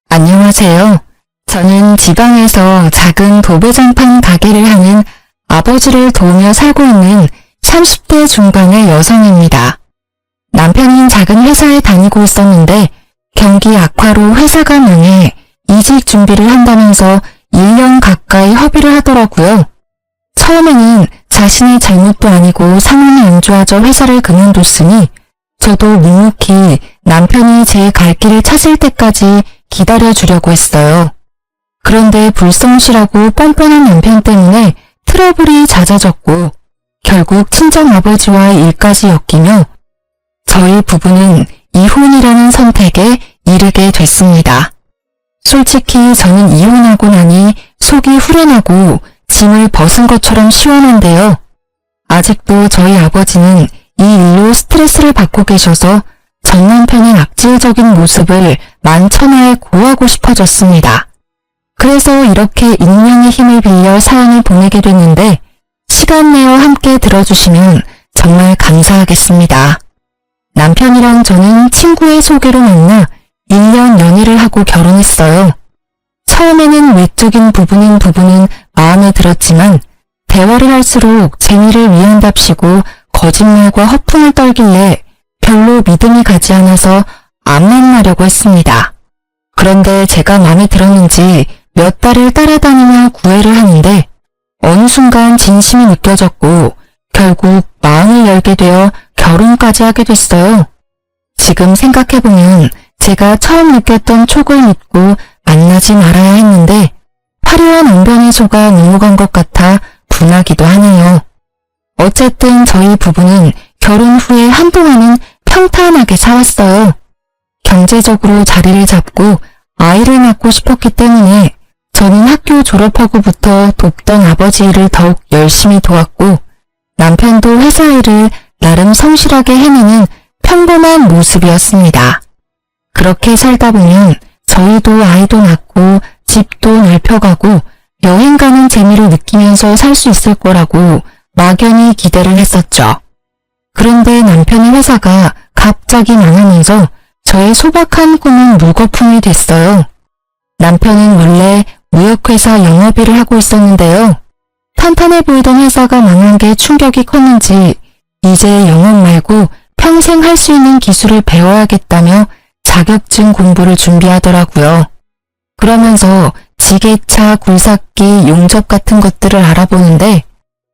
안녕하세요. 저는 지방에서 작은 도배장판 가게를 하는 아버지를 도우며 살고 있는 30대 중반의 여성입니다. 남편은 작은 회사에 다니고 있었는데 경기 악화로 회사가 망해 이직 준비를 한다면서 1년 가까이 허비를 하더라고요. 처음에는 자신의 잘못도 아니고 상황이 안 좋아져 회사를 그만뒀으니 저도 묵묵히 남편이 제 갈 길을 찾을 때까지 기다려주려고 했어요. 그런데 불성실하고 뻔뻔한 남편 때문에 트러블이 잦아졌고 결국 친정아버지와 일까지 엮이며 저희 부부는 이혼이라는 선택에 이르게 됐습니다. 솔직히 저는 이혼하고 나니 속이 후련하고 짐을 벗은 것처럼 시원한데요. 아직도 저희 아버지는 이 일로 스트레스를 받고 계셔서 전 남편의 악질적인 모습을 만천하에 고하고 싶어졌습니다. 그래서 이렇게 익명의 힘을 빌려 사연을 보내게 됐는데 시간 내어 함께 들어주시면 정말 감사하겠습니다. 남편이랑 저는 친구의 소개로 만나 1년 연애를 하고 결혼했어요. 처음에는 외적인 부분은 마음에 들었지만 대화를 할수록 재미를 위한답시고 거짓말과 허풍을 떨길래 별로 믿음이 가지 않아서 안 만나려고 했습니다. 그런데 제가 마음에 들었는지 몇 달을 따라다니며 구애를 하는데 어느 순간 진심이 느껴졌고 결국 마음을 열게 되어 결혼까지 하게 됐어요. 지금 생각해보면 제가 처음 느꼈던 촉을 믿고 만나지 말아야 했는데 화려한 웅변의 소가 넘어간 것 같아 분하기도 하네요. 어쨌든 저희 부부는 결혼 후에 한동안은 평탄하게 살았어요. 경제적으로 자리를 잡고 아이를 낳고 싶었기 때문에 저는 학교 졸업하고부터 돕던 아버지 일을 더욱 열심히 도왔고 남편도 회사 일을 나름 성실하게 해내는 평범한 모습이었습니다. 그렇게 살다 보면 저희도 아이도 낳고 집도 넓혀가고 여행 가는 재미를 느끼면서 살 수 있을 거라고 막연히 기대를 했었죠. 그런데 남편의 회사가 갑자기 망하면서 저의 소박한 꿈은 물거품이 됐어요. 남편은 원래 무역회사 영업일을 하고 있었는데요. 탄탄해 보이던 회사가 망한 게 충격이 컸는지 이제 영업 말고 평생 할 수 있는 기술을 배워야겠다며 자격증 공부를 준비하더라고요. 그러면서 지게차, 굴삭기, 용접 같은 것들을 알아보는데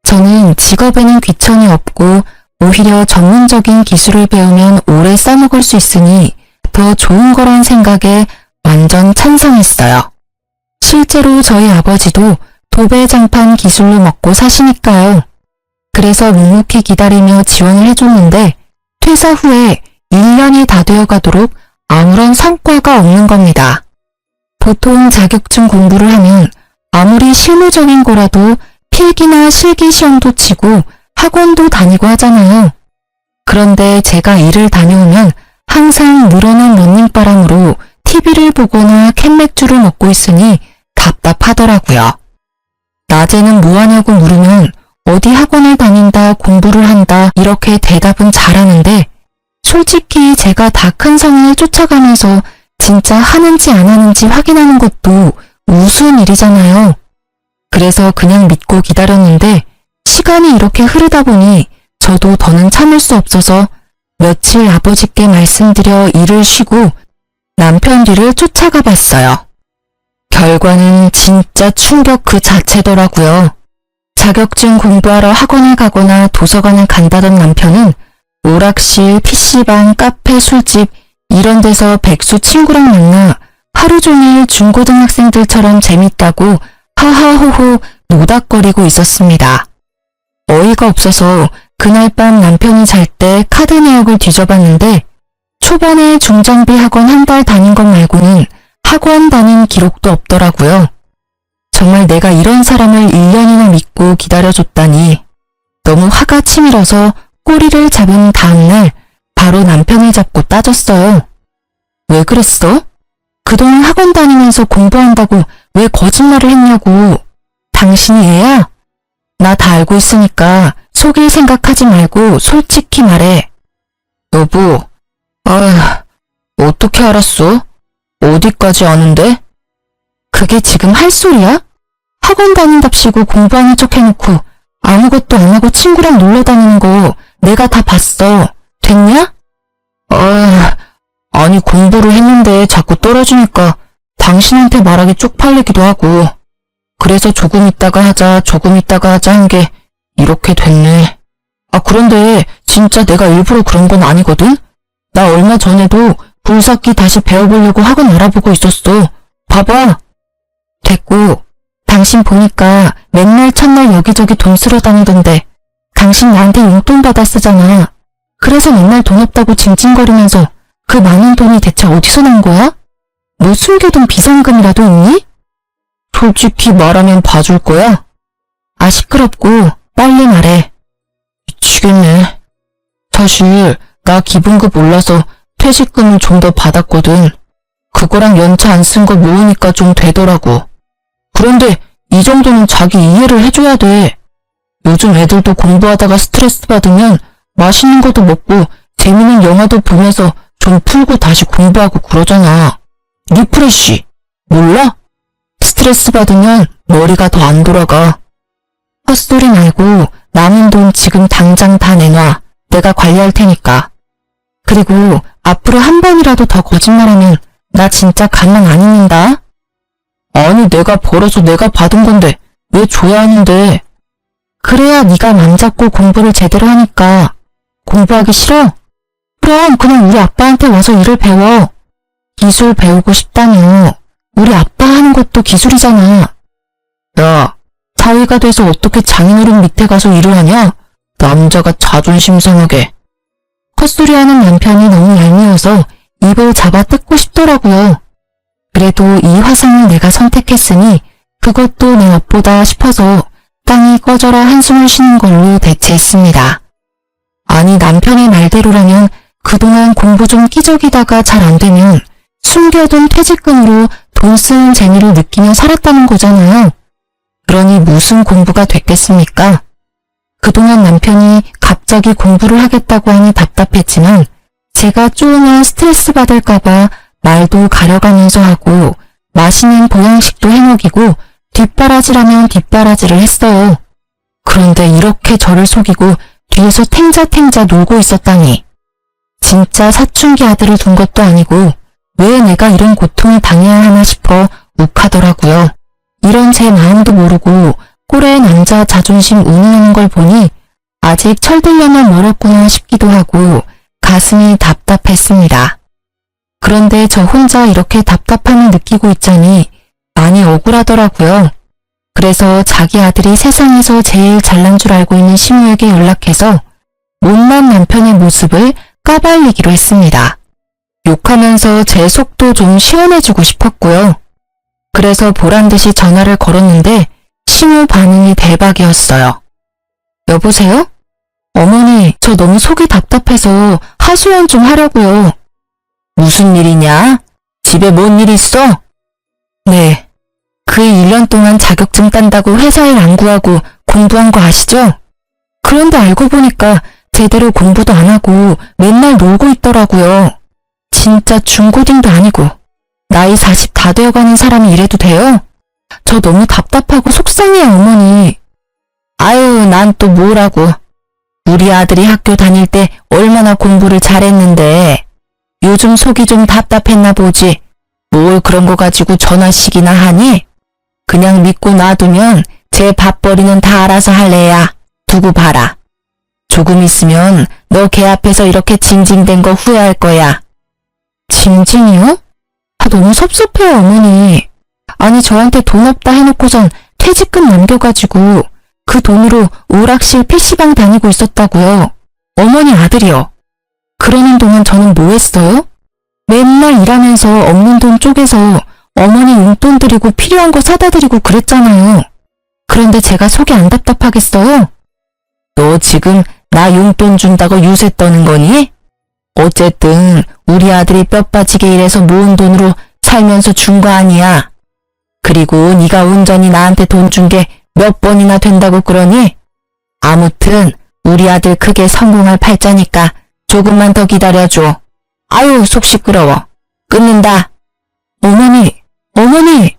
저는 직업에는 귀천이 없고 오히려 전문적인 기술을 배우면 오래 써먹을 수 있으니 더 좋은 거란 생각에 완전 찬성했어요. 실제로 저희 아버지도 도배장판 기술로 먹고 사시니까요. 그래서 묵묵히 기다리며 지원을 해줬는데 퇴사 후에 1년이 다 되어가도록 아무런 성과가 없는 겁니다. 보통 자격증 공부를 하면 아무리 실무적인 거라도 필기나 실기 시험도 치고 학원도 다니고 하잖아요. 그런데 제가 일을 다녀오면 항상 늘어난 런닝바람으로 TV를 보거나 캔맥주를 먹고 있으니 답답하더라고요. 낮에는 뭐 하냐고 물으면 어디 학원을 다닌다, 공부를 한다 이렇게 대답은 잘하는데 솔직히 제가 다 큰 성인을 쫓아가면서 진짜 하는지 안 하는지 확인하는 것도 우스운 일이잖아요. 그래서 그냥 믿고 기다렸는데 시간이 이렇게 흐르다 보니 저도 더는 참을 수 없어서 며칠 아버지께 말씀드려 일을 쉬고 남편 뒤를 쫓아가 봤어요. 결과는 진짜 충격 그 자체더라고요. 자격증 공부하러 학원을 가거나 도서관을 간다던 남편은 오락실, PC방, 카페, 술집 이런 데서 백수 친구랑 만나 하루 종일 중고등학생들처럼 재밌다고 하하호호 노닥거리고 있었습니다. 어이가 없어서 그날 밤 남편이 잘 때 카드 내역을 뒤져봤는데 초반에 중장비 학원 한 달 다닌 것 말고는 학원 다닌 기록도 없더라고요. 정말 내가 이런 사람을 1년이나 믿고 기다려줬다니 너무 화가 치밀어서 꼬리를 잡은 다음날 바로 남편을 잡고 따졌어요. 왜 그랬어? 그동안 학원 다니면서 공부한다고 왜 거짓말을 했냐고. 당신이 애야? 나 다 알고 있으니까 속일 생각하지 말고 솔직히 말해. 여보, 어떻게 알았어? 어디까지 아는데? 그게 지금 할 소리야? 학원 다닌답시고 공부하는 척 해놓고 아무것도 안 하고 친구랑 놀러 다니는 거 내가 다 봤어. 됐냐? 아니 공부를 했는데 자꾸 떨어지니까 당신한테 말하기 쪽팔리기도 하고 그래서 조금 있다가 하자 한 게 이렇게 됐네. 그런데 진짜 내가 일부러 그런 건 아니거든? 나 얼마 전에도 불삭기 다시 배워보려고 학원 알아보고 있었어. 봐봐. 됐고, 당신 보니까 맨날 첫날 여기저기 돈 쓰러 다니던데 당신 나한테 용돈 받아 쓰잖아. 그래서 맨날 돈 없다고 징징거리면서 그 많은 돈이 대체 어디서 난 거야? 뭐 숨겨둔 비상금이라도 있니? 솔직히 말하면 봐줄 거야? 시끄럽고 빨리 말해. 미치겠네. 사실 나 기본급 올라서 퇴직금을 좀 더 받았거든. 그거랑 연차 안 쓴 거 모으니까 좀 되더라고. 그런데 이 정도는 자기 이해를 해줘야 돼. 요즘 애들도 공부하다가 스트레스 받으면 맛있는 것도 먹고 재밌는 영화도 보면서 좀 풀고 다시 공부하고 그러잖아. 리프레쉬. 몰라? 스트레스 받으면 머리가 더 안 돌아가. 헛소리 말고 남은 돈 지금 당장 다 내놔. 내가 관리할 테니까. 그리고 앞으로 한 번이라도 더 거짓말하면 나 진짜 가만 안 있는다. 아니 내가 벌어서 내가 받은 건데 왜 줘야 하는데. 그래야 네가 맘 잡고 공부를 제대로 하니까. 공부하기 싫어? 그럼 그냥 우리 아빠한테 와서 일을 배워. 기술 배우고 싶다며. 우리 아빠 하는 것도 기술이잖아. 야, 사위가 돼서 어떻게 장인어른 밑에 가서 일을 하냐? 남자가 자존심 상하게. 헛소리하는 남편이 너무 얄미워서 입을 잡아 뜯고 싶더라고요. 그래도 이 화상을 내가 선택했으니 그것도 내 업보다 싶어서 땅이 꺼져라 한숨을 쉬는 걸로 대체했습니다. 아니 남편의 말대로라면 그동안 공부 좀 끼적이다가 잘 안 되면 숨겨둔 퇴직금으로 돈 쓰는 재미를 느끼며 살았다는 거잖아요. 그러니 무슨 공부가 됐겠습니까? 그동안 남편이 갑자기 공부를 하겠다고 하니 답답했지만 제가 쪼으면 스트레스 받을까봐 말도 가려가면서 하고 맛있는 보양식도 해먹이고 뒷바라지라면 뒷바라지를 했어요. 그런데 이렇게 저를 속이고 뒤에서 탱자탱자 놀고 있었다니. 진짜 사춘기 아들을 둔 것도 아니고 왜 내가 이런 고통을 당해야 하나 싶어 욱하더라고요. 이런 제 마음도 모르고 꼴에 남자 자존심 운운하는 걸 보니 아직 철들려면 멀었구나 싶기도 하고 가슴이 답답했습니다. 그런데 저 혼자 이렇게 답답함을 느끼고 있자니 많이 억울하더라고요. 그래서 자기 아들이 세상에서 제일 잘난 줄 알고 있는 시무에게 연락해서 못난 남편의 모습을 까발리기로 했습니다. 욕하면서 제 속도 좀 시원해주고 싶었고요. 그래서 보란듯이 전화를 걸었는데 시무 반응이 대박이었어요. 여보세요? 어머니, 저 너무 속이 답답해서 하소연 좀 하려고요. 무슨 일이냐? 집에 뭔 일 있어? 네. 그 1년 동안 자격증 딴다고 회사 일 안 구하고 공부한 거 아시죠? 그런데 알고 보니까 제대로 공부도 안 하고 맨날 놀고 있더라고요. 진짜 중고딩도 아니고 나이 40 다 되어가는 사람이 이래도 돼요? 저 너무 답답하고 속상해요, 어머니. 아유, 난 또 뭐라고. 우리 아들이 학교 다닐 때 얼마나 공부를 잘했는데 요즘 속이 좀 답답했나 보지. 뭘 그런 거 가지고 전화씩이나 하니? 그냥 믿고 놔두면 제 밥벌이는 다 알아서 할래야. 두고 봐라. 조금 있으면 너 걔 앞에서 이렇게 징징댄 거 후회할 거야. 징징이요? 너무 섭섭해요, 어머니. 아니 저한테 돈 없다 해놓고선 퇴직금 남겨가지고 그 돈으로 오락실 PC방 다니고 있었다고요. 어머니 아들이요. 그러는 동안 저는 뭐 했어요? 맨날 일하면서 없는 돈 쪼개서 어머니 용돈 드리고 필요한 거 사다 드리고 그랬잖아요. 그런데 제가 속이 안 답답하겠어요? 너 지금 나 용돈 준다고 유세 떠는 거니? 어쨌든 우리 아들이 뼈 빠지게 일해서 모은 돈으로 살면서 준 거 아니야. 그리고 네가 온전히 나한테 돈 준 게 몇 번이나 된다고 그러니? 아무튼 우리 아들 크게 성공할 팔자니까 조금만 더 기다려줘. 아유 속 시끄러워. 끊는다. 어머니, 어머니!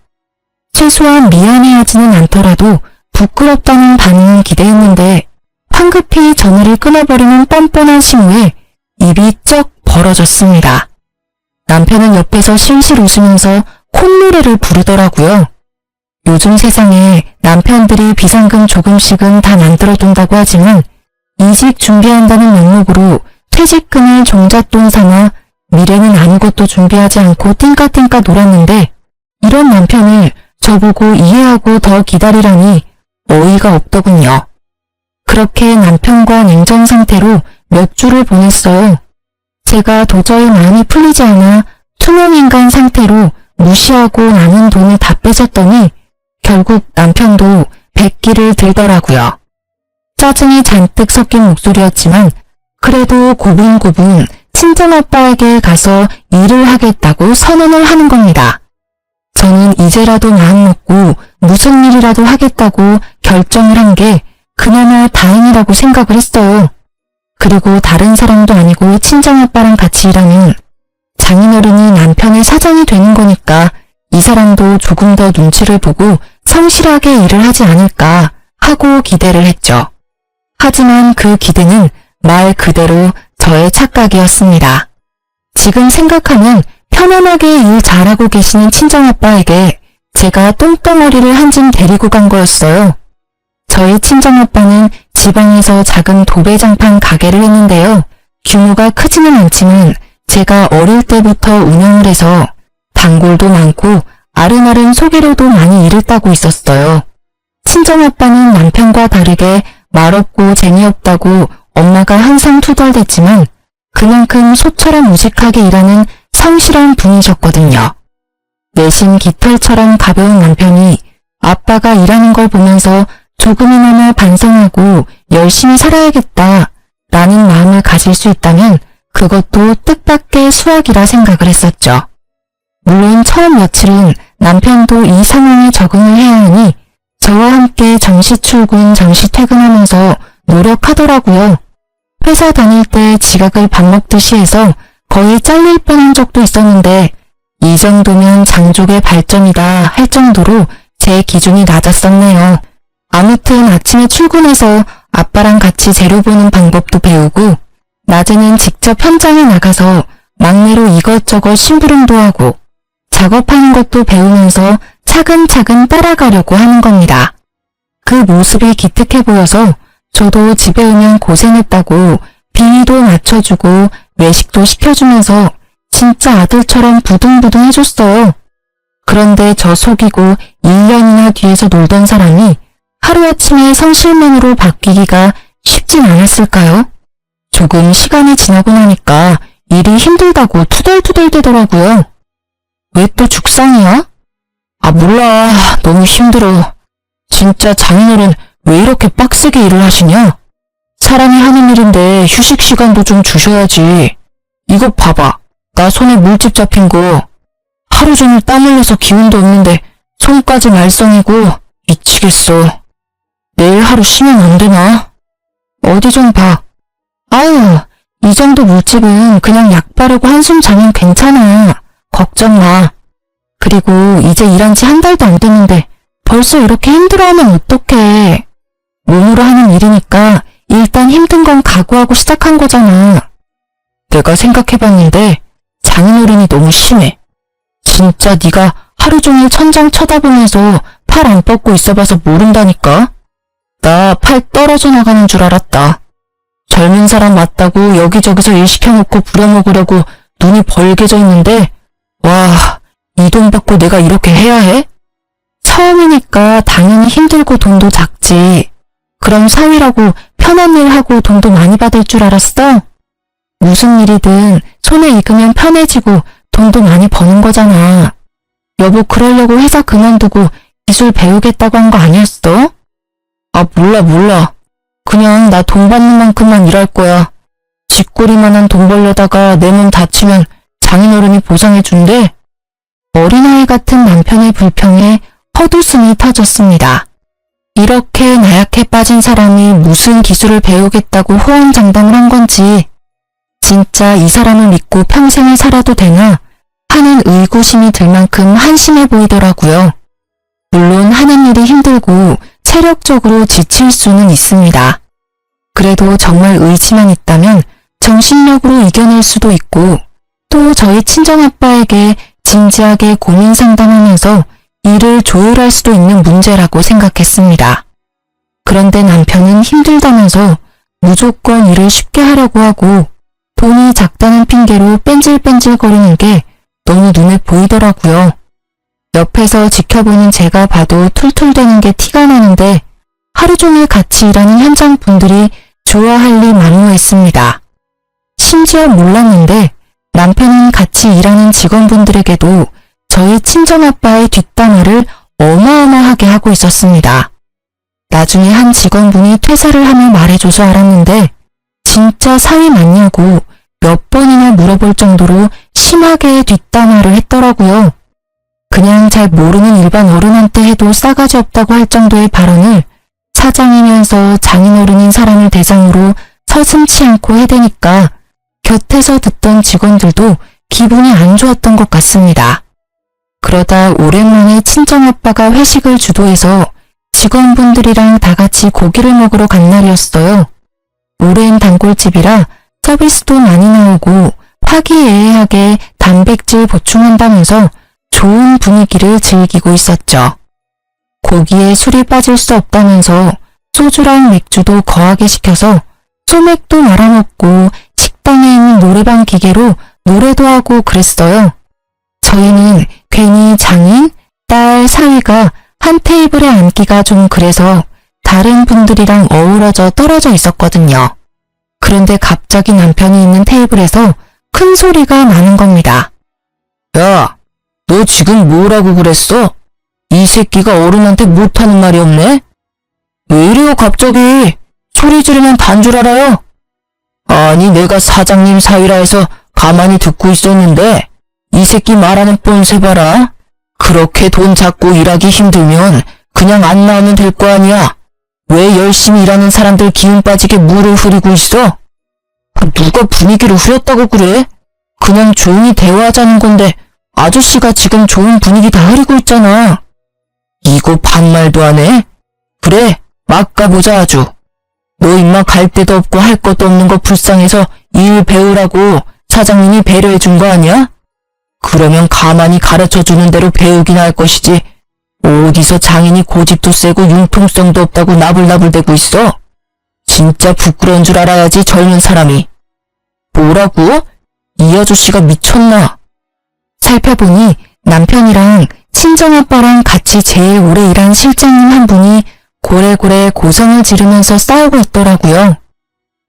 최소한 미안해하지는 않더라도 부끄럽다는 반응은 기대했는데 황급히 전화를 끊어버리는 뻔뻔한 신호에 입이 쩍 벌어졌습니다. 남편은 옆에서 실실 웃으면서 콧노래를 부르더라고요. 요즘 세상에 남편들이 비상금 조금씩은 다 만들어둔다고 하지만 이직 준비한다는 명목으로 퇴직금을 종잣돈 삼아 미래는 아무것도 준비하지 않고 띵까띵까 놀았는데 이런 남편을 저보고 이해하고 더 기다리라니 어이가 없더군요. 그렇게 남편과 냉전 상태로 몇 주를 보냈어요. 제가 도저히 마음이 풀리지 않아 투명인간 상태로 무시하고 남은 돈을 다 뺏었더니 결국 남편도 백기를 들더라고요. 짜증이 잔뜩 섞인 목소리였지만 그래도 고분고분 친정아빠에게 가서 일을 하겠다고 선언을 하는 겁니다. 저는 이제라도 마음먹고 무슨 일이라도 하겠다고 결정을 한 게 그나마 다행이라고 생각을 했어요. 그리고 다른 사람도 아니고 친정아빠랑 같이 일하면 장인어른이 남편의 사장이 되는 거니까 이 사람도 조금 더 눈치를 보고 성실하게 일을 하지 않을까 하고 기대를 했죠. 하지만 그 기대는 말 그대로 저의 착각이었습니다. 지금 생각하면 편안하게 일 잘하고 계시는 친정아빠에게 제가 똥덩어리를 한 짐 데리고 간 거였어요. 저희 친정아빠는 지방에서 작은 도배장판 가게를 했는데요. 규모가 크지는 않지만 제가 어릴 때부터 운영을 해서 단골도 많고 아름아름 소개료도 많이 일을 따고 있었어요. 친정아빠는 남편과 다르게 말없고 재미없다고 엄마가 항상 투덜댔지만 그만큼 소처럼 무식하게 일하는 성실한 분이셨거든요. 내심 깃털처럼 가벼운 남편이 아빠가 일하는 걸 보면서 조금이나마 반성하고 열심히 살아야겠다 라는 마음을 가질 수 있다면 그것도 뜻밖의 수확이라 생각을 했었죠. 물론 처음 며칠은 남편도 이 상황에 적응을 해야 하니 저와 함께 정시 출근, 정시 퇴근하면서 노력하더라고요. 회사 다닐 때 지각을 밥 먹듯이 해서 거의 잘릴 뻔한 적도 있었는데 이 정도면 장족의 발전이다 할 정도로 제 기준이 낮았었네요. 아무튼 아침에 출근해서 아빠랑 같이 재료 보는 방법도 배우고 낮에는 직접 현장에 나가서 막내로 이것저것 심부름도 하고 작업하는 것도 배우면서 차근차근 따라가려고 하는 겁니다. 그 모습이 기특해 보여서 저도 집에 오면 고생했다고 비위도 맞춰주고 외식도 시켜주면서 진짜 아들처럼 부둥부둥 해줬어요. 그런데 저 속이고 1년이나 뒤에서 놀던 사람이 하루아침에 성실맨으로 바뀌기가 쉽진 않았을까요? 조금 시간이 지나고 나니까 일이 힘들다고 투덜투덜대더라고요. 왜 또 죽상이야? 아 몰라, 너무 힘들어. 진짜 장인어른 왜 이렇게 빡세게 일을 하시냐? 사람이 하는 일인데 휴식 시간도 좀 주셔야지. 이거 봐봐, 나 손에 물집 잡힌 거. 하루 종일 땀 흘려서 기운도 없는데 손까지 말썽이고 미치겠어. 내일 하루 쉬면 안 되나? 어디 좀 봐. 아유, 이 정도 물집은 그냥 약 바르고 한숨 자면 괜찮아. 걱정 마. 그리고 이제 일한 지 한 달도 안 됐는데 벌써 이렇게 힘들어하면 어떡해. 몸으로 하는 일이니까 일단 힘든 건 각오하고 시작한 거잖아. 내가 생각해봤는데 장인어른이 너무 심해. 진짜 네가 하루 종일 천장 쳐다보면서 팔 안 뻗고 있어봐서 모른다니까. 나 팔 떨어져 나가는 줄 알았다. 젊은 사람 맞다고 여기저기서 일 시켜놓고 부려먹으려고 눈이 벌게져 있는데 와, 이 돈 받고 내가 이렇게 해야 해? 처음이니까 당연히 힘들고 돈도 작지. 그럼 사위라고 편한 일 하고 돈도 많이 받을 줄 알았어? 무슨 일이든 손에 익으면 편해지고 돈도 많이 버는 거잖아. 여보 그러려고 회사 그만두고 기술 배우겠다고 한 거 아니었어? 아 몰라. 그냥 나 돈 받는 만큼만 일할 거야. 쥐꼬리만한 돈 벌려다가 내 몸 다치면 장인어른이 보상해준대. 어린아이 같은 남편의 불평에 헛웃음이 터졌습니다. 이렇게 나약해 빠진 사람이 무슨 기술을 배우겠다고 호언장담을 한 건지 진짜 이 사람을 믿고 평생을 살아도 되나 하는 의구심이 들 만큼 한심해 보이더라고요. 물론 하는 일이 힘들고 체력적으로 지칠 수는 있습니다. 그래도 정말 의지만 있다면 정신력으로 이겨낼 수도 있고 또 저희 친정아빠에게 진지하게 고민 상담하면서 일을 조율할 수도 있는 문제라고 생각했습니다. 그런데 남편은 힘들다면서 무조건 일을 쉽게 하려고 하고 돈이 작다는 핑계로 뺀질뺀질거리는 게 너무 눈에 보이더라고요. 옆에서 지켜보는 제가 봐도 툴툴대는 게 티가 나는데 하루 종일 같이 일하는 현장 분들이 좋아할 리 만무했습니다. 심지어 몰랐는데 남편은 같이 일하는 직원분들에게도 저희 친정아빠의 뒷담화를 어마어마하게 하고 있었습니다. 나중에 한 직원분이 퇴사를 하며 말해줘서 알았는데 진짜 사위 맞냐고 몇 번이나 물어볼 정도로 심하게 뒷담화를 했더라고요. 그냥 잘 모르는 일반 어른한테 해도 싸가지 없다고 할 정도의 발언을 사장이면서 장인어른인 사람을 대상으로 서슴지 않고 해대니까 곁에서 듣던 직원들도 기분이 안 좋았던 것 같습니다. 그러다 오랜만에 친정아빠가 회식을 주도해서 직원분들이랑 다 같이 고기를 먹으러 간 날이었어요. 오랜 단골집이라 서비스도 많이 나오고 화기애애하게 단백질 보충한다면서 좋은 분위기를 즐기고 있었죠. 고기에 술이 빠질 수 없다면서 소주랑 맥주도 거하게 시켜서 소맥도 말아먹고 식당에 있는 노래방 기계로 노래도 하고 그랬어요. 저희는 괜히 장인, 딸, 사위가 한 테이블에 앉기가 좀 그래서 다른 분들이랑 어우러져 떨어져 있었거든요. 그런데 갑자기 남편이 있는 테이블에서 큰 소리가 나는 겁니다. 야, 너 지금 뭐라고 그랬어? 이 새끼가 어른한테 못하는 말이 없네? 왜 이래요 갑자기? 소리 지르면 단 줄 알아요? 아니 내가 사장님 사위라 해서 가만히 듣고 있었는데 이 새끼 말하는 뻔세 봐라. 그렇게 돈 잡고 일하기 힘들면 그냥 안 나오면 될 거 아니야. 왜 열심히 일하는 사람들 기운 빠지게 물을 흐리고 있어? 누가 분위기를 흐렸다고 그래? 그냥 조용히 대화하자는 건데 아저씨가 지금 좋은 분위기 다 흐리고 있잖아. 이거 반말도 안 해? 그래, 막 가보자 아주. 너 임마 갈 데도 없고 할 것도 없는 거 불쌍해서 일 배우라고 사장님이 배려해 준 거 아니야? 그러면 가만히 가르쳐주는 대로 배우긴 할 것이지. 어디서 장인이 고집도 세고 융통성도 없다고 나불나불대고 있어? 진짜 부끄러운 줄 알아야지 젊은 사람이. 뭐라고? 이 아저씨가 미쳤나? 살펴보니 남편이랑 친정아빠랑 같이 제일 오래 일한 실장님 한 분이 고래고래 고성을 지르면서 싸우고 있더라고요.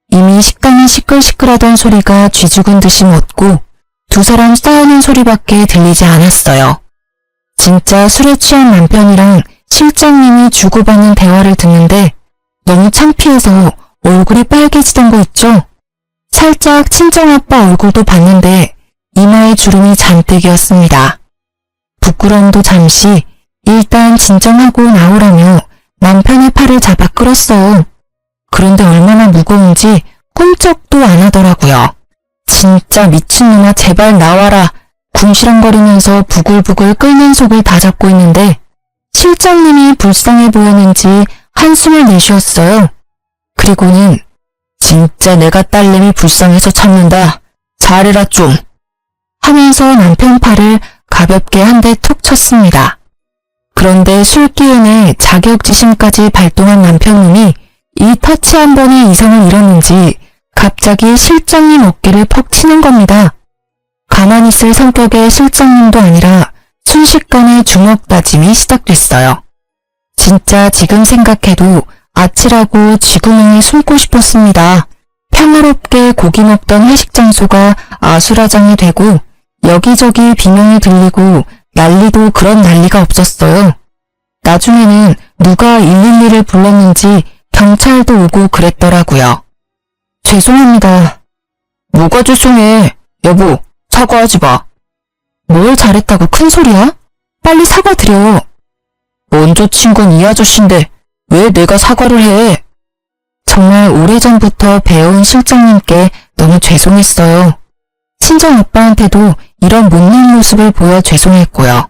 이미 식당이 시끌시끌하던 소리가 쥐죽은 듯이 멎고 두 사람 싸우는 소리밖에 들리지 않았어요. 진짜 술에 취한 남편이랑 실장님이 주고받는 대화를 듣는데 너무 창피해서 얼굴이 빨개지던 거 있죠? 살짝 친정아빠 얼굴도 봤는데 이마에 주름이 잔뜩이었습니다. 부끄러움도 잠시 일단 진정하고 나오라며 남편의 팔을 잡아 끌었어요. 그런데 얼마나 무거운지 꿈쩍도 안 하더라고요. 진짜 미친놈아 제발 나와라. 궁시렁거리면서 부글부글 끓는 속을 다 잡고 있는데 실장님이 불쌍해 보였는지 한숨을 내쉬었어요. 그리고는 진짜 내가 딸내미 불쌍해서 참는다. 잘해라 좀. 하면서 남편 팔을 가볍게 한 대 툭 쳤습니다. 그런데 술 기운에 자격지심까지 발동한 남편님이 이 터치 한 번에 이성을 잃었는지 갑자기 실장님 어깨를 퍽 치는 겁니다. 가만히 있을 성격의 실장님도 아니라 순식간에 주먹 다짐이 시작됐어요. 진짜 지금 생각해도 아찔하고 쥐구멍에 숨고 싶었습니다. 평화롭게 고기 먹던 회식 장소가 아수라장이 되고 여기저기 비명이 들리고 난리도 그런 난리가 없었어요. 나중에는 누가 112를 불렀는지 경찰도 오고 그랬더라고요. 죄송합니다. 뭐가 죄송해. 여보, 사과하지 마. 뭘 잘했다고 큰 소리야? 빨리 사과드려. 먼저 친 건 이 아저씨인데 왜 내가 사과를 해? 정말 오래전부터 배운 실장님께 너무 죄송했어요. 친정아빠한테도 이런 못난 모습을 보여 죄송했고요.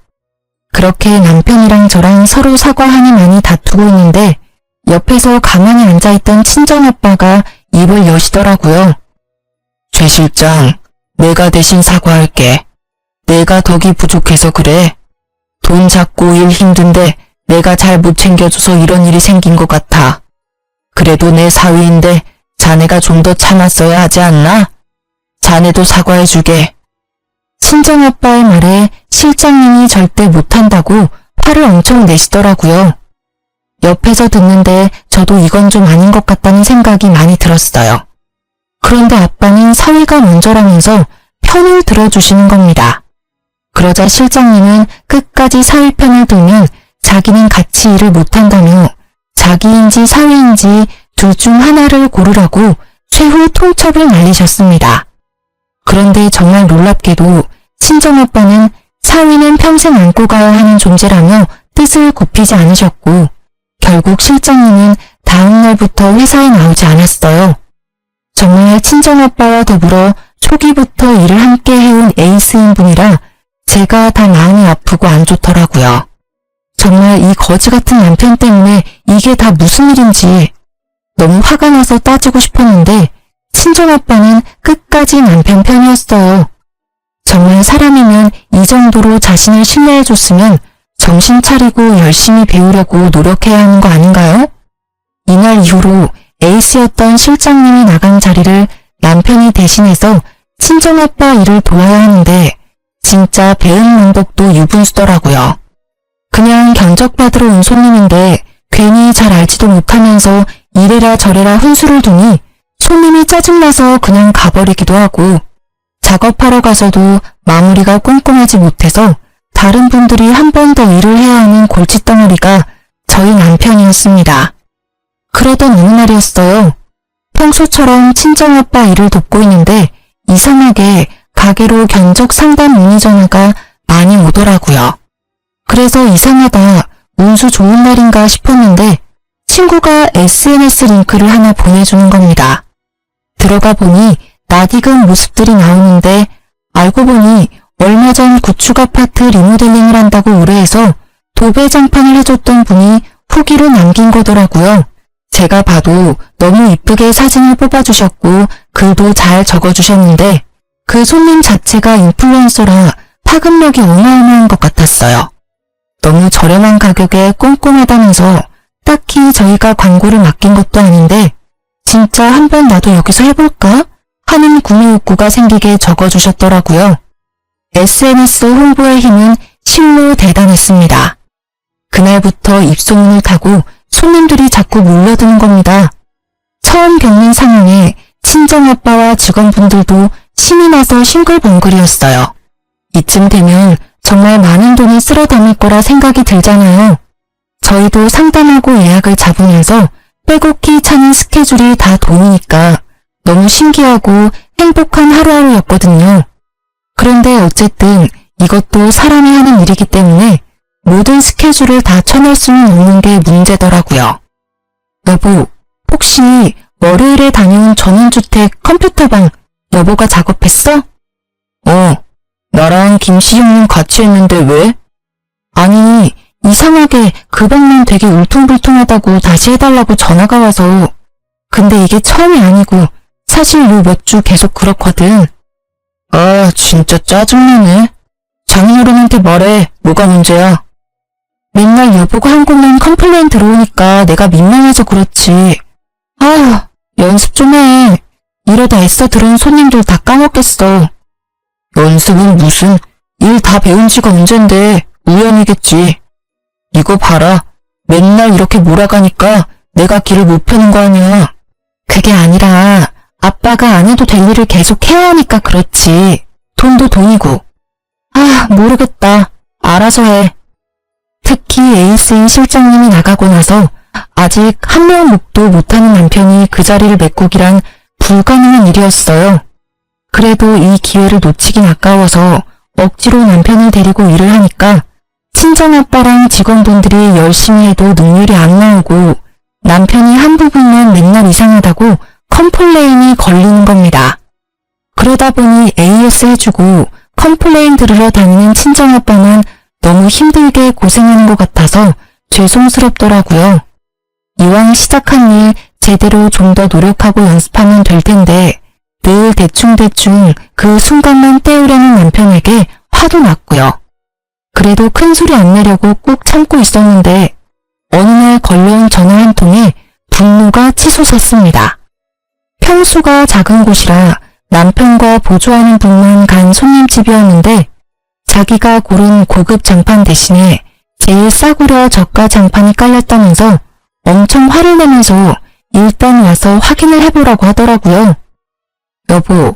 그렇게 남편이랑 저랑 서로 사과하니 많이 다투고 있는데 옆에서 가만히 앉아있던 친정아빠가 입을 여시더라고요. 최 실장, 내가 대신 사과할게. 내가 덕이 부족해서 그래. 돈 잡고 일 힘든데 내가 잘 못 챙겨줘서 이런 일이 생긴 것 같아. 그래도 내 사위인데 자네가 좀 더 참았어야 하지 않나? 자네도 사과해주게. 친정아빠의 말에 실장님이 절대 못한다고 화를 엄청 내시더라고요. 옆에서 듣는데 저도 이건 좀 아닌 것 같다는 생각이 많이 들었어요. 그런데 아빠는 사위가 먼저라면서 편을 들어주시는 겁니다. 그러자 실장님은 끝까지 사위 편을 들면 자기는 같이 일을 못한다며 자기인지 사위인지 둘 중 하나를 고르라고 최후 통첩을 날리셨습니다. 그런데 정말 놀랍게도 친정아빠는 사위는 평생 안고 가야 하는 존재라며 뜻을 굽히지 않으셨고 결국 실장님은 다음 날부터 회사에 나오지 않았어요. 정말 친정아빠와 더불어 초기부터 일을 함께 해온 에이스인 분이라 제가 다 마음이 아프고 안 좋더라고요. 정말 이 거지 같은 남편 때문에 이게 다 무슨 일인지 너무 화가 나서 따지고 싶었는데 친정아빠는 끝까지 남편 편이었어요. 정말 사람이면 이 정도로 자신을 신뢰해줬으면 정신 차리고 열심히 배우려고 노력해야 하는 거 아닌가요? 이날 이후로 에이스였던 실장님이 나간 자리를 남편이 대신해서 친정아빠 일을 도와야 하는데 진짜 배은망덕도 유분수더라고요. 그냥 견적받으러 온 손님인데 괜히 잘 알지도 못하면서 이래라 저래라 훈수를 두니 손님이 짜증나서 그냥 가버리기도 하고 작업하러 가서도 마무리가 꼼꼼하지 못해서 다른 분들이 한 번 더 일을 해야 하는 골칫덩어리가 저희 남편이었습니다. 그러던 어느 날이었어요. 평소처럼 친정아빠 일을 돕고 있는데 이상하게 가게로 견적 상담 문의 전화가 많이 오더라고요. 그래서 이상하다, 운수 좋은 날인가 싶었는데 친구가 SNS 링크를 하나 보내주는 겁니다. 들어가 보니 낯익은 모습들이 나오는데 알고 보니 얼마 전 구축 아파트 리모델링을 한다고 의뢰해서 도배장판을 해줬던 분이 후기로 남긴 거더라고요. 제가 봐도 너무 이쁘게 사진을 뽑아주셨고 글도 잘 적어주셨는데 그 손님 자체가 인플루언서라 파급력이 어마어마한 것 같았어요. 너무 저렴한 가격에 꼼꼼하다면서 딱히 저희가 광고를 맡긴 것도 아닌데 진짜 한번 나도 여기서 해볼까? 하는 구매 욕구가 생기게 적어주셨더라고요. SNS 홍보의 힘은 실로 대단했습니다. 그날부터 입소문을 타고 손님들이 자꾸 몰려드는 겁니다. 처음 겪는 상황에 친정아빠와 직원분들도 신이 나서 싱글벙글이었어요. 이쯤 되면 정말 많은 돈을 쓸어 담을 거라 생각이 들잖아요. 저희도 상담하고 예약을 잡으면서 빼곡히 차는 스케줄이 다 돈이니까 너무 신기하고 행복한 하루하루였거든요. 그런데 어쨌든 이것도 사람이 하는 일이기 때문에 모든 스케줄을 다 쳐낼 수는 없는 게 문제더라고요. 여보, 혹시 월요일에 다녀온 전원주택 컴퓨터방 여보가 작업했어? 나랑 김시영님 같이 했는데 왜? 아니, 이상하게 그 방만 되게 울퉁불퉁하다고 다시 해달라고 전화가 와서. 근데 이게 처음이 아니고 사실 요 몇 주 계속 그렇거든. 아, 진짜 짜증나네. 장인어른한테 말해. 뭐가 문제야? 맨날 여보가 한 곳만 컴플레인 들어오니까 내가 민망해서 그렇지. 아휴, 연습 좀 해. 이러다 애써 들어온 손님들 다 까먹겠어. 연습은 무슨, 일 다 배운 지가 언젠데 우연이겠지. 이거 봐라. 맨날 이렇게 몰아가니까 내가 길을 못 펴는 거 아니야. 그게 아니라 아빠가 안 해도 될 일을 계속 해야 하니까 그렇지. 돈도 돈이고. 아, 모르겠다. 알아서 해. 특히 에이스인 실장님이 나가고 나서 아직 한 명 묵도 못하는 남편이 그 자리를 메꾸기란 불가능한 일이었어요. 그래도 이 기회를 놓치긴 아까워서 억지로 남편을 데리고 일을 하니까 친정아빠랑 직원분들이 열심히 해도 능률이 안 나오고 남편이 한 부분만 맨날 이상하다고 컴플레인이 걸리는 겁니다. 그러다 보니 AS 해주고 컴플레인 들으러 다니는 친정아빠만 너무 힘들게 고생하는 것 같아서 죄송스럽더라고요. 이왕 시작한 일 제대로 좀 더 노력하고 연습하면 될 텐데 늘 대충대충 그 순간만 때우려는 남편에게 화도 났고요. 그래도 큰 소리 안 내려고 꾹 참고 있었는데 어느 날 걸려온 전화 한 통에 분노가 치솟았습니다. 평수가 작은 곳이라 남편과 보조하는 분만 간 손님집이었는데 자기가 고른 고급 장판 대신에 제일 싸구려 저가 장판이 깔렸다면서 엄청 화를 내면서 일단 와서 확인을 해보라고 하더라고요. 여보,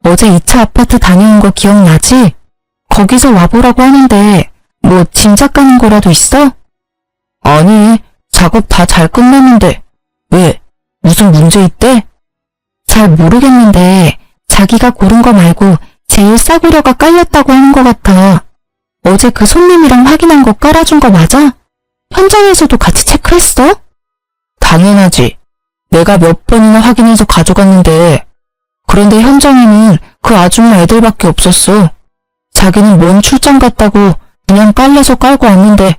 어제 2차 아파트 다녀온 거 기억나지? 거기서 와보라고 하는데 뭐 짐작 가는 거라도 있어? 아니, 작업 다 잘 끝났는데 왜? 무슨 문제 있대? 잘 모르겠는데 자기가 고른 거 말고 제일 싸구려가 깔렸다고 하는 것 같아. 어제 그 손님이랑 확인한 거 깔아준 거 맞아? 현장에서도 같이 체크했어? 당연하지. 내가 몇 번이나 확인해서 가져갔는데 그런데 현장에는 그 아줌마 애들밖에 없었어. 자기는 뭔 출장 갔다고 그냥 깔려서 깔고 왔는데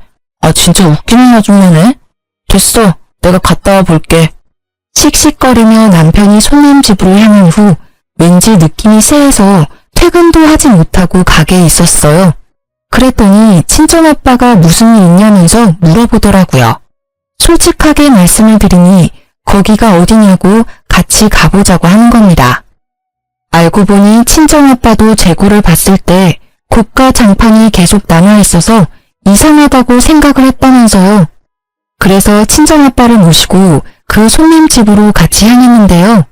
진짜 웃기는 아줌마네. 됐어. 내가 갔다 와 볼게. 씩씩거리며 남편이 손님 집으로 향한 후 왠지 느낌이 쎄해서 퇴근도 하지 못하고 가게에 있었어요. 그랬더니 친정아빠가 무슨 일 있냐면서 물어보더라고요. 솔직하게 말씀을 드리니 거기가 어디냐고 같이 가보자고 하는 겁니다. 알고 보니 친정아빠도 재고를 봤을 때 고가 장판이 계속 남아있어서 이상하다고 생각을 했다면서요. 그래서 친정아빠를 모시고 그 손님 집으로 같이 향했는데요.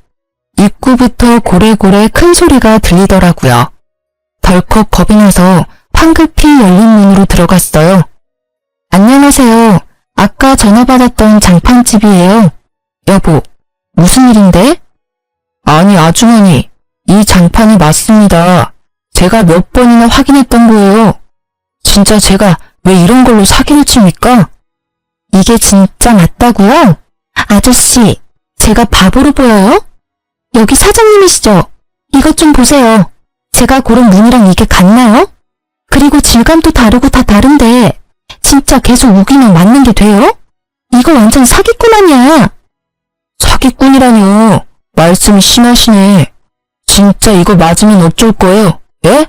입구부터 고래고래 큰 소리가 들리더라고요. 덜컥 겁이 나서 황급히 열린 문으로 들어갔어요. 안녕하세요. 아까 전화 받았던 장판집이에요. 여보, 무슨 일인데? 아니 아주머니, 이 장판이 맞습니다. 제가 몇 번이나 확인했던 거예요. 진짜 제가 왜 이런 걸로 사기를 칩니까? 이게 진짜 맞다고요? 아저씨, 제가 바보로 보여요? 여기 사장님이시죠? 이것 좀 보세요. 제가 고른 문이랑 이게 같나요? 그리고 질감도 다르고 다 다른데 진짜 계속 우기면 맞는 게 돼요? 이거 완전 사기꾼 아니야? 사기꾼이라뇨. 말씀이 심하시네. 진짜 이거 맞으면 어쩔 거예요? 예?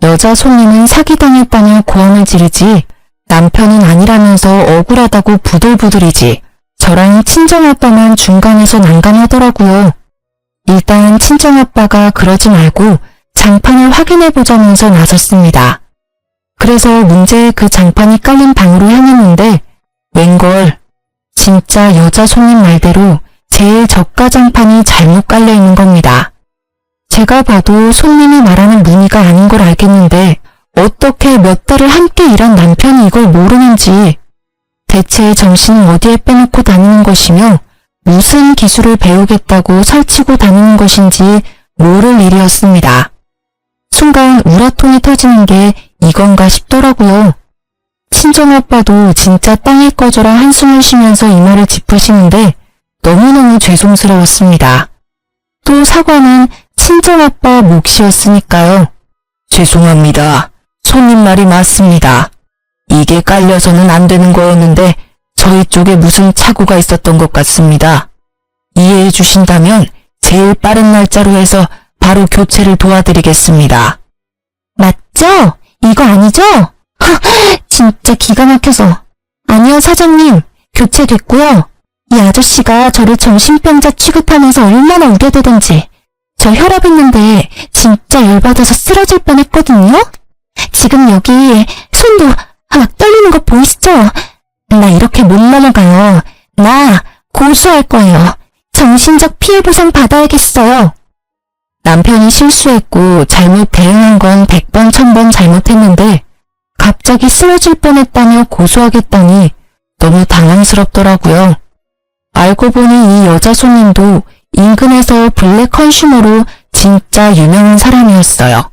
여자 손님은 사기당했다며 고함을 지르지 남편은 아니라면서 억울하다고 부들부들이지 저랑 친정아빠만 중간에서 난감하더라고요. 일단 친정아빠가 그러지 말고 장판을 확인해보자면서 나섰습니다. 그래서 문제의 그 장판이 깔린 방으로 향했는데 웬걸 진짜 여자 손님 말대로 제일 저가 장판이 잘못 깔려있는 겁니다. 제가 봐도 손님이 말하는 무늬가 아닌 걸 알겠는데 어떻게 몇 달을 함께 일한 남편이 이걸 모르는지 대체 정신을 어디에 빼놓고 다니는 것이며 무슨 기술을 배우겠다고 설치고 다니는 것인지 모를 일이었습니다. 순간 우라통이 터지는 게 이건가 싶더라고요. 친정아빠도 진짜 땅에 꺼져라 한숨을 쉬면서 이 말을 짚으시는데 너무너무 죄송스러웠습니다. 또 사과는 친정아빠 몫이었으니까요. 죄송합니다. 손님 말이 맞습니다. 이게 깔려서는 안 되는 거였는데 저희 쪽에 무슨 착오가 있었던 것 같습니다. 이해해 주신다면 제일 빠른 날짜로 해서 바로 교체를 도와드리겠습니다. 맞죠? 이거 아니죠? 진짜 기가 막혀서. 아니요 사장님, 교체됐고요. 이 아저씨가 저를 정신병자 취급하면서 얼마나 우려대던지 저 혈압 있는데 진짜 열받아서 쓰러질 뻔했거든요. 지금 여기 손도 막 떨리는 거 보이시죠? 나 이렇게 못 넘어가요. 나 고소할 거예요. 정신적 피해보상 받아야겠어요. 남편이 실수했고 잘못 대응한 건 100번 1000번 잘못했는데 갑자기 쓰러질 뻔했다며 고소하겠다니 너무 당황스럽더라고요. 알고 보니 이 여자 손님도 인근에서 블랙 컨슈머로 진짜 유명한 사람이었어요.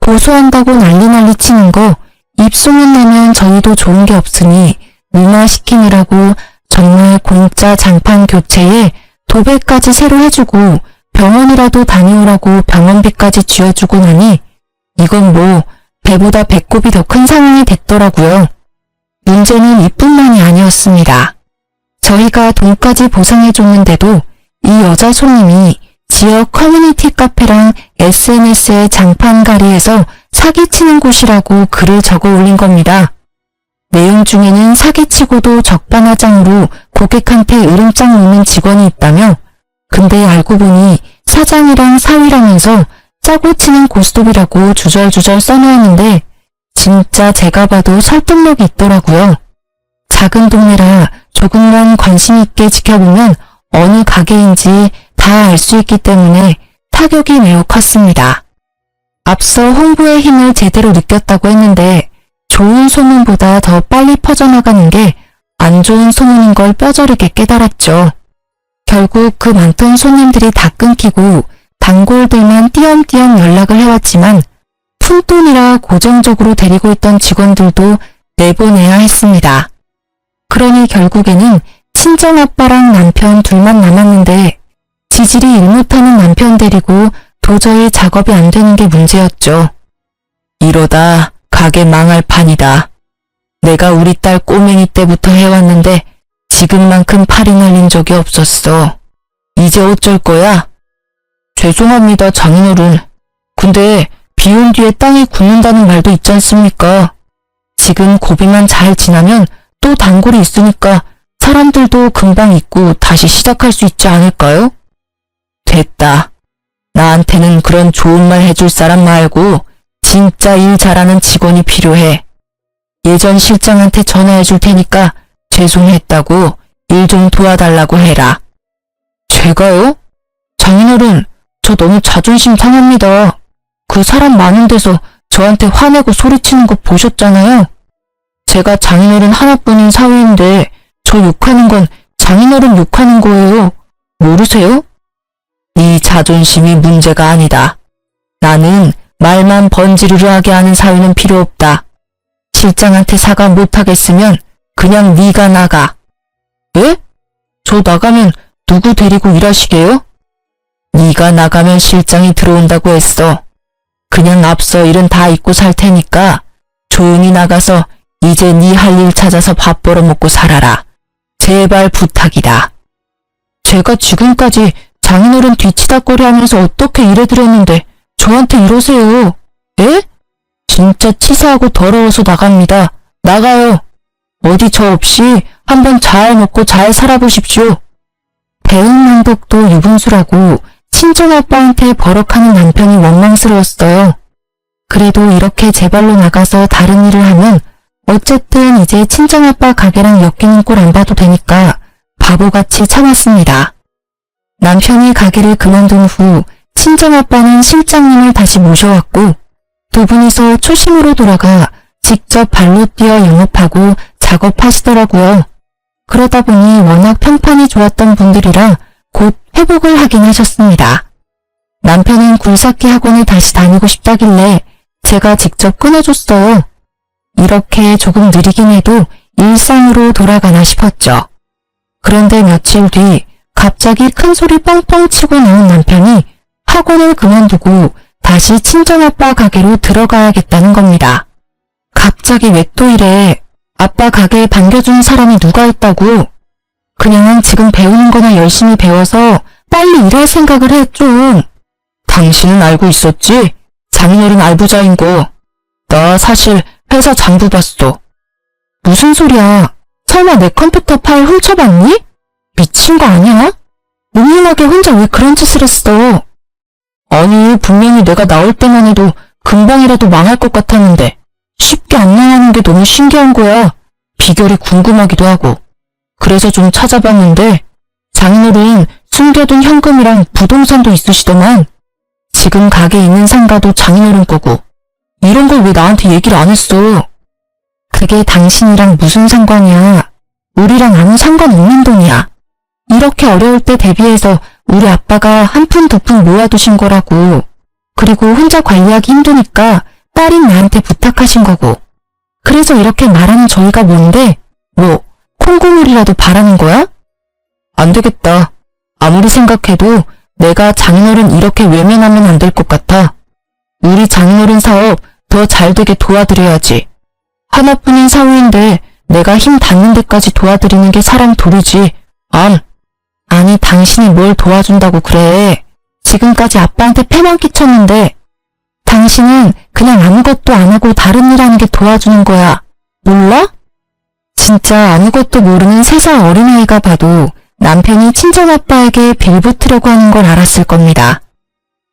고소한다고 난리 치는 거 입소문 내면 저희도 좋은 게 없으니 무마시키느라고 정말 공짜 장판 교체에 도배까지 새로 해주고 병원이라도 다녀오라고 병원비까지 쥐어주고 나니 이건 뭐 배보다 배꼽이 더 큰 상황이 됐더라고요. 문제는 이뿐만이 아니었습니다. 저희가 돈까지 보상해줬는데도 이 여자 손님이 지역 커뮤니티 카페랑 SNS에 장판가리에서 사기치는 곳이라고 글을 적어 올린 겁니다. 내용 중에는 사기치고도 적반하장으로 고객한테 으름장 놓는 직원이 있다며, 근데 알고 보니 사장이랑 사위라면서 짜고 치는 고스톱이라고 주절주절 써놓았는데 진짜 제가 봐도 설득력이 있더라고요. 작은 동네라 조금만 관심 있게 지켜보면 어느 가게인지 다 알 수 있기 때문에 타격이 매우 컸습니다. 앞서 홍보의 힘을 제대로 느꼈다고 했는데 좋은 소문보다 더 빨리 퍼져나가는 게 안 좋은 소문인 걸 뼈저리게 깨달았죠. 결국 그 많던 손님들이 다 끊기고 단골들만 띄엄띄엄 연락을 해왔지만 푼돈이라 고정적으로 데리고 있던 직원들도 내보내야 했습니다. 그러니 결국에는 친정아빠랑 남편 둘만 남았는데 지질이 일 못하는 남편 데리고 도저히 작업이 안 되는 게 문제였죠. 이러다 가게 망할 판이다. 내가 우리 딸 꼬맹이 때부터 해왔는데 지금만큼 팔이 날린 적이 없었어. 이제 어쩔 거야? 죄송합니다, 장인어른. 근데 비 온 뒤에 땅이 굳는다는 말도 있지 않습니까? 지금 고비만 잘 지나면 또 단골이 있으니까 사람들도 금방 잊고 다시 시작할 수 있지 않을까요? 됐다. 나한테는 그런 좋은 말 해줄 사람 말고 진짜 일 잘하는 직원이 필요해. 예전 실장한테 전화해 줄 테니까 죄송했다고 일 좀 도와달라고 해라. 제가요? 장인어른, 저 너무 자존심 상합니다. 그 사람 많은 데서 저한테 화내고 소리치는 거 보셨잖아요. 제가 장인어른 하나뿐인 사위인데 저 욕하는 건 장인어른 욕하는 거예요. 모르세요? 네 자존심이 문제가 아니다. 나는 말만 번지르르하게 하는 사위는 필요 없다. 실장한테 사과 못하겠으면 그냥 네가 나가. 예? 저 나가면 누구 데리고 일하시게요? 네가 나가면 실장이 들어온다고 했어. 그냥 앞서 일은 다 잊고 살 테니까 조용히 나가서 이제 네 할 일 찾아서 밥 벌어먹고 살아라. 제발 부탁이다. 제가 지금까지 장인어른 뒤치다꺼리 하면서 어떻게 일해드렸는데 저한테 이러세요. 예? 진짜 치사하고 더러워서 나갑니다. 나가요. 어디 저 없이 한번 잘 먹고 잘 살아보십시오. 배은망덕도 유분수라고 친정아빠한테 버럭하는 남편이 원망스러웠어요. 그래도 이렇게 제 발로 나가서 다른 일을 하면 어쨌든 이제 친정아빠 가게랑 엮이는 꼴 안 봐도 되니까 바보같이 참았습니다. 남편이 가게를 그만둔 후 친정아빠는 실장님을 다시 모셔왔고 두 분이서 초심으로 돌아가 직접 발로 뛰어 영업하고 작업하시더라고요. 그러다 보니 워낙 평판이 좋았던 분들이라 곧 회복을 하긴 하셨습니다. 남편은 굴삭기 학원을 다시 다니고 싶다길래 제가 직접 끊어줬어요. 이렇게 조금 느리긴 해도 일상으로 돌아가나 싶었죠. 그런데 며칠 뒤 갑자기 큰 소리 뻥뻥 치고 나온 남편이 학원을 그만두고 다시 친정아빠 가게로 들어가야겠다는 겁니다. 갑자기 왜 또 이래? 아빠 가게에 반겨준 사람이 누가 있다고? 그냥 지금 배우는 거나 열심히 배워서 빨리 일할 생각을 해 좀. 당신은 알고 있었지? 장인어른 알부자인 거. 나 사실 회사 장부 봤어. 무슨 소리야? 설마 내 컴퓨터 파일 훔쳐봤니? 미친 거 아니야? 묵묵하게 혼자 왜 그런 짓을 했어? 아니, 분명히 내가 나올 때만 해도 금방이라도 망할 것 같았는데 쉽게 안 망하는 게 너무 신기한 거야. 비결이 궁금하기도 하고. 그래서 좀 찾아봤는데 장인어른 숨겨둔 현금이랑 부동산도 있으시더만. 지금 가게에 있는 상가도 장인어른 거고. 이런 걸 왜 나한테 얘기를 안 했어? 그게 당신이랑 무슨 상관이야. 우리랑 아무 상관없는 돈이야. 이렇게 어려울 때 대비해서 우리 아빠가 한 푼 두 푼 모아두신 거라고. 그리고 혼자 관리하기 힘드니까 딸인 나한테 부탁하신 거고. 그래서 이렇게 말하는 저희가 뭔데? 뭐 콩고물이라도 바라는 거야? 안 되겠다. 아무리 생각해도 내가 장인어른 이렇게 외면하면 안 될 것 같아. 우리 장인어른 사업 더 잘되게 도와드려야지. 하나뿐인 사위인데 내가 힘 닿는 데까지 도와드리는 게 사람 도리지. 아니 당신이 뭘 도와준다고 그래. 지금까지 아빠한테 패만 끼쳤는데 당신은 그냥 아무것도 안 하고 다른 일 하는 게 도와주는 거야. 몰라? 진짜 아무것도 모르는 3살 어린아이가 봐도 남편이 친정아빠에게 빌붙으려고 하는 걸 알았을 겁니다.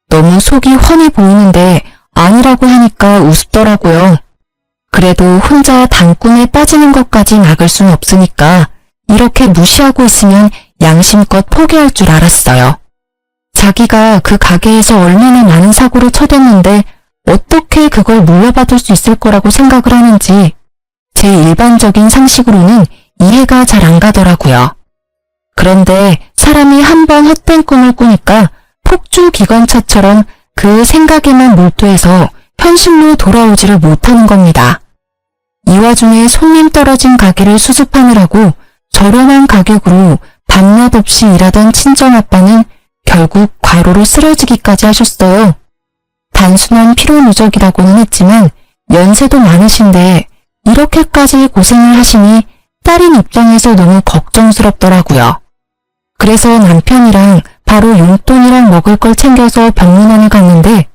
너무 속이 훤히 보이는데 아니라고 하니까 우습더라고요. 그래도 혼자 단꿈에 빠지는 것까지 막을 순 없으니까 이렇게 무시하고 있으면 양심껏 포기할 줄 알았어요. 자기가 그 가게에서 얼마나 많은 사고를 쳐댔는데 어떻게 그걸 물려받을 수 있을 거라고 생각을 하는지 제 일반적인 상식으로는 이해가 잘 안 가더라고요. 그런데 사람이 한번 헛된 꿈을 꾸니까 폭주 기관차처럼 그 생각에만 몰두해서 현실로 돌아오지를 못하는 겁니다. 이 와중에 손님 떨어진 가게를 수습하느라고 저렴한 가격으로 밤낮 없이 일하던 친정아빠는 결국 과로로 쓰러지기까지 하셨어요. 단순한 피로 누적이라고는 했지만 연세도 많으신데 이렇게까지 고생을 하시니 딸인 입장에서 너무 걱정스럽더라고요. 그래서 남편이랑 바로 용돈이랑 먹을 걸 챙겨서 병문안에 갔는데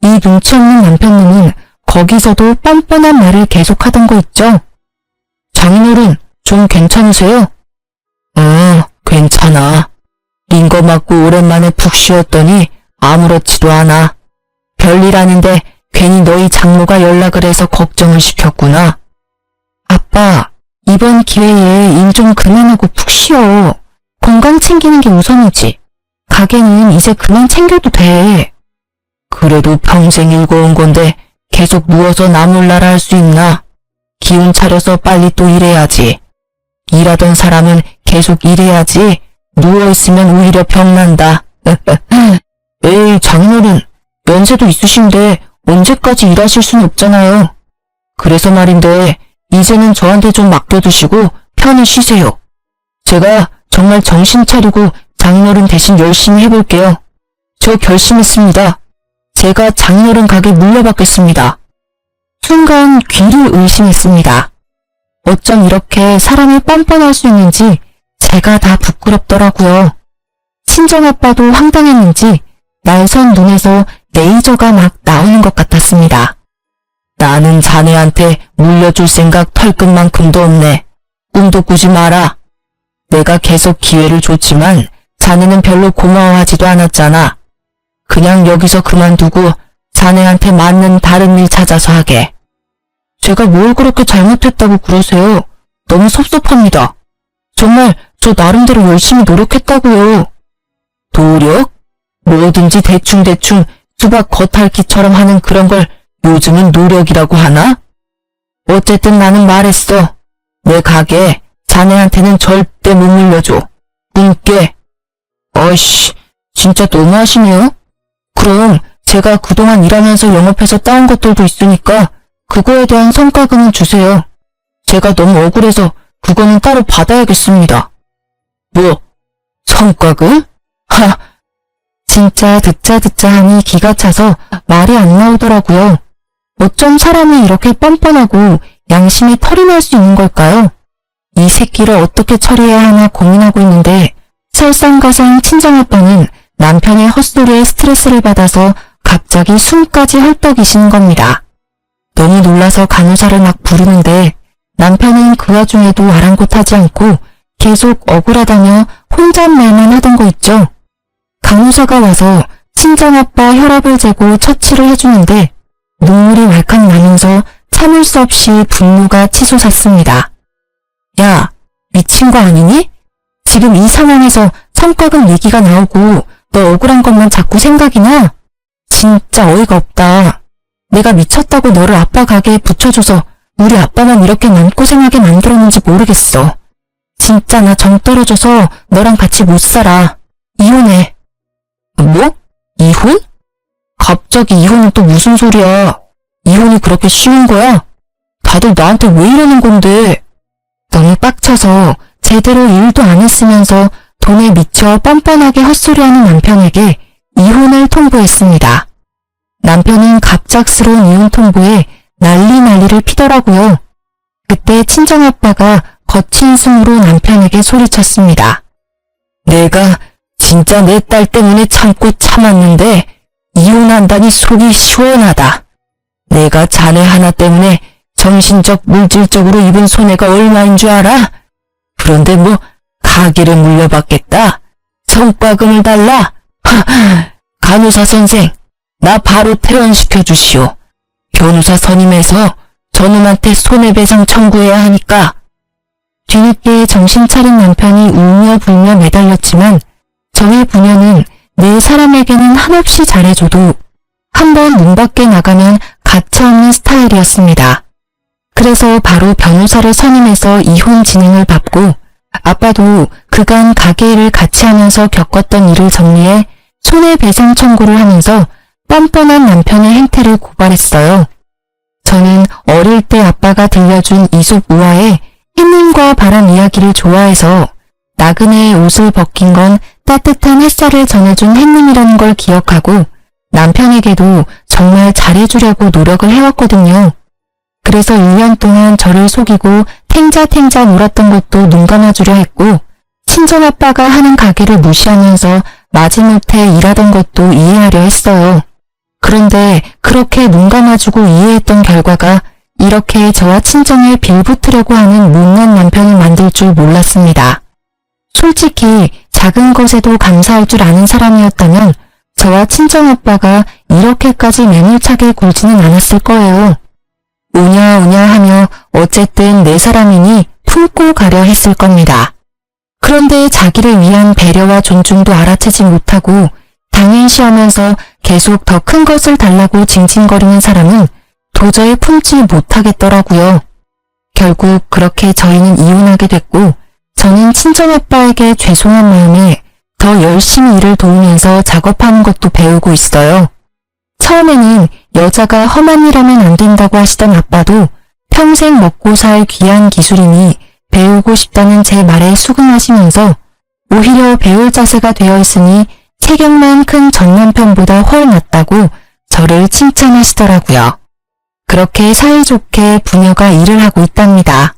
이 눈치 없는 남편님은 거기서도 뻔뻔한 말을 계속하던 거 있죠. 장인어른 좀 괜찮으세요? 괜찮아. 링거 맞고 오랜만에 푹 쉬었더니 아무렇지도 않아. 별일 아닌데 괜히 너희 장모가 연락을 해서 걱정을 시켰구나. 아빠, 이번 기회에 일 좀 그만하고 푹 쉬어. 건강 챙기는 게 우선이지. 가게는 이제 그만 챙겨도 돼. 그래도 평생 일궈온 건데 계속 누워서 나몰라라 할 수 있나? 기운 차려서 빨리 또 일해야지. 일하던 사람은 계속 일해야지. 누워있으면 오히려 병난다. 에이, 장인어른, 연세도 있으신데 언제까지 일하실 순 없잖아요. 그래서 말인데 이제는 저한테 좀 맡겨두시고 편히 쉬세요. 제가 정말 정신 차리고 장인어른 대신 열심히 해볼게요. 저 결심했습니다. 제가 장인어른 가게 물려받겠습니다. 순간 귀를 의심했습니다. 어쩜 이렇게 사람이 뻔뻔할 수 있는지 제가 다 부끄럽더라고요. 친정아빠도 황당했는지 날선 눈에서 레이저가 막 나오는 것 같았습니다. 나는 자네한테 물려줄 생각 털끝만큼도 없네. 꿈도 꾸지 마라. 내가 계속 기회를 줬지만 자네는 별로 고마워하지도 않았잖아. 그냥 여기서 그만두고 자네한테 맞는 다른 일 찾아서 하게. 제가 뭘 그렇게 잘못했다고 그러세요? 너무 섭섭합니다. 정말 저 나름대로 열심히 노력했다고요. 노력? 뭐든지 대충대충 수박 겉핥기처럼 하는 그런 걸 요즘은 노력이라고 하나? 어쨌든 나는 말했어. 내 가게 자네한테는 절대 못 물려줘. 꿈깨. 어이씨, 진짜 너무하시네요. 그럼 제가 그동안 일하면서 영업해서 따온 것들도 있으니까 그거에 대한 성과금은 주세요. 제가 너무 억울해서 그거는 따로 받아야겠습니다. 뭐, 성과금? 진짜 듣자 하니 기가 차서 말이 안 나오더라고요. 어쩜 사람이 이렇게 뻔뻔하고 양심에 털이 날 수 있는 걸까요? 이 새끼를 어떻게 처리해야 하나 고민하고 있는데 설상가상 친정아빠는 남편의 헛소리에 스트레스를 받아서 갑자기 숨까지 헐떡이시는 겁니다. 너무 놀라서 간호사를 막 부르는데 남편은 그 와중에도 아랑곳하지 않고 계속 억울하다며 혼잣말만 하던 거 있죠. 간호사가 와서 친정아빠 혈압을 재고 처치를 해주는데 눈물이 왈칵 나면서 참을 수 없이 분노가 치솟았습니다. 야, 미친 거 아니니? 지금 이 상황에서 성과금 얘기가 나오고 너 억울한 것만 자꾸 생각이 나? 진짜 어이가 없다. 내가 미쳤다고 너를 아빠 가게에 붙여줘서 우리 아빠만 이렇게 마음고생하게 만들었는지 모르겠어. 진짜 나 정 떨어져서 너랑 같이 못 살아. 이혼해. 뭐? 이혼? 갑자기 이혼은 또 무슨 소리야. 이혼이 그렇게 쉬운 거야? 다들 나한테 왜 이러는 건데. 너무 빡쳐서 제대로 일도 안 했으면서 돈에 미쳐 뻔뻔하게 헛소리하는 남편에게 이혼을 통보했습니다. 남편은 갑작스러운 이혼 통보에 난리를 피더라고요. 그때 친정아빠가 거친 숨으로 남편에게 소리쳤습니다. 내가 진짜 내 딸 때문에 참고 참았는데 이혼한다니 속이 시원하다. 내가 자네 하나 때문에 정신적 물질적으로 입은 손해가 얼마인 줄 알아? 그런데 뭐 가게를 물려받겠다. 성과금을 달라. 간호사 선생, 나 바로 퇴원시켜 주시오. 변호사 선임해서 저놈한테 손해배상 청구해야 하니까. 뒤늦게 정신 차린 남편이 울며 불며 매달렸지만 저의 부녀는 내 사람에게는 한없이 잘해줘도 한번 문 밖에 나가면 가차없는 스타일이었습니다. 그래서 바로 변호사를 선임해서 이혼 진행을 밟고 아빠도 그간 가게 일을 같이 하면서 겪었던 일을 정리해 손해배상 청구를 하면서 뻔뻔한 남편의 행태를 고발했어요. 저는 어릴 때 아빠가 들려준 이솝 우화에 햇님과 바람 이야기를 좋아해서 나그네의 옷을 벗긴 건 따뜻한 햇살을 전해준 햇님이라는 걸 기억하고 남편에게도 정말 잘해주려고 노력을 해왔거든요. 그래서 1년 동안 저를 속이고 탱자탱자 놀았던 것도 눈 감아주려 했고 친정아빠가 하는 가게를 무시하면서 마지못해 일하던 것도 이해하려 했어요. 그런데 그렇게 눈 감아주고 이해했던 결과가 이렇게 저와 친정에 빌붙으려고 하는 못난 남편을 만들 줄 몰랐습니다. 솔직히 작은 것에도 감사할 줄 아는 사람이었다면 저와 친정오빠가 이렇게까지 매몰차게 굴지는 않았을 거예요. 우냐우냐 하며 어쨌든 내 사람이니 품고 가려 했을 겁니다. 그런데 자기를 위한 배려와 존중도 알아채지 못하고 당연시하면서 계속 더 큰 것을 달라고 징징거리는 사람은 도저히 품지 못하겠더라고요. 결국 그렇게 저희는 이혼하게 됐고 저는 친정아빠에게 죄송한 마음에 더 열심히 일을 도우면서 작업하는 것도 배우고 있어요. 처음에는 여자가 험한 일 하면 안 된다고 하시던 아빠도 평생 먹고 살 귀한 기술이니 배우고 싶다는 제 말에 수긍하시면서 오히려 배울 자세가 되어 있으니 체격만 큰 전남편보다 훨 낫다고 저를 칭찬하시더라고요. 그렇게 사이좋게 부녀가 일을 하고 있답니다.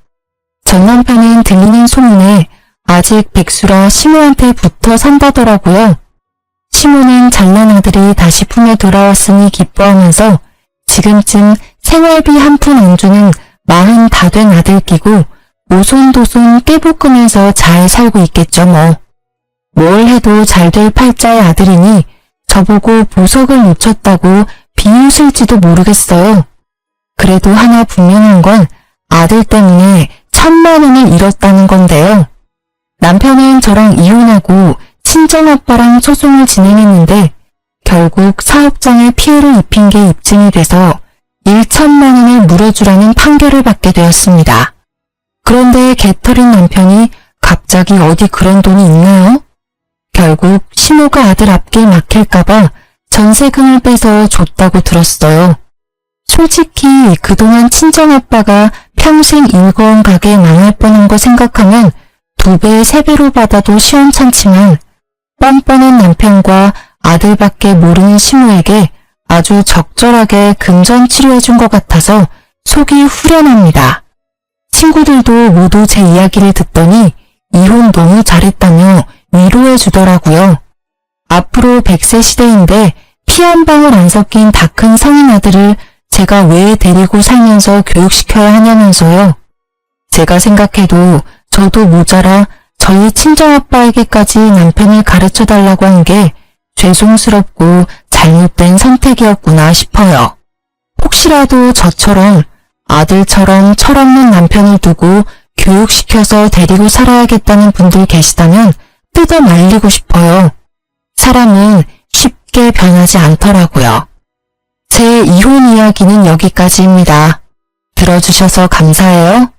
전남편은 들리는 소문에 아직 백수라 시모한테 붙어 산다더라고요. 시모는 잘난 아들이 다시 품에 돌아왔으니 기뻐하면서 지금쯤 생활비 한 푼 안 주는 40 다 된 아들 끼고 오손도손 깨볶으면서 잘 살고 있겠죠 뭐. 뭘 해도 잘 될 팔자의 아들이니 저보고 보석을 놓쳤다고 비웃을지도 모르겠어요. 그래도 하나 분명한 건 아들 때문에 1000만 원을 잃었다는 건데요. 남편은 저랑 이혼하고 친정아빠랑 소송을 진행했는데 결국 사업장에 피해를 입힌 게 입증이 돼서 1,000만 원을 물어주라는 판결을 받게 되었습니다. 그런데 개털인 남편이 갑자기 어디 그런 돈이 있나요? 결국 시모가 아들 앞길 막힐까봐 전세금을 빼서 줬다고 들었어요. 솔직히 그동안 친정아빠가 평생 일궈온 가게 망할 뻔한 거 생각하면 2배, 3배로 받아도 시원찮지만 뻔뻔한 남편과 아들밖에 모르는 시모에게 아주 적절하게 금전 치료해준 것 같아서 속이 후련합니다. 친구들도 모두 제 이야기를 듣더니 이혼 너무 잘했다며 위로해 주더라고요. 앞으로 100세 시대인데 피 한 방울 안 섞인 다 큰 성인 아들을 제가 왜 데리고 살면서 교육시켜야 하냐면서요. 제가 생각해도 저도 모자라 저희 친정아빠에게까지 남편을 가르쳐달라고 한 게 죄송스럽고 잘못된 선택이었구나 싶어요. 혹시라도 저처럼 아들처럼 철없는 남편을 두고 교육시켜서 데리고 살아야겠다는 분들 계시다면 뜯어 말리고 싶어요. 사람은 쉽게 변하지 않더라고요. 제 이혼 이야기는 여기까지입니다. 들어주셔서 감사해요.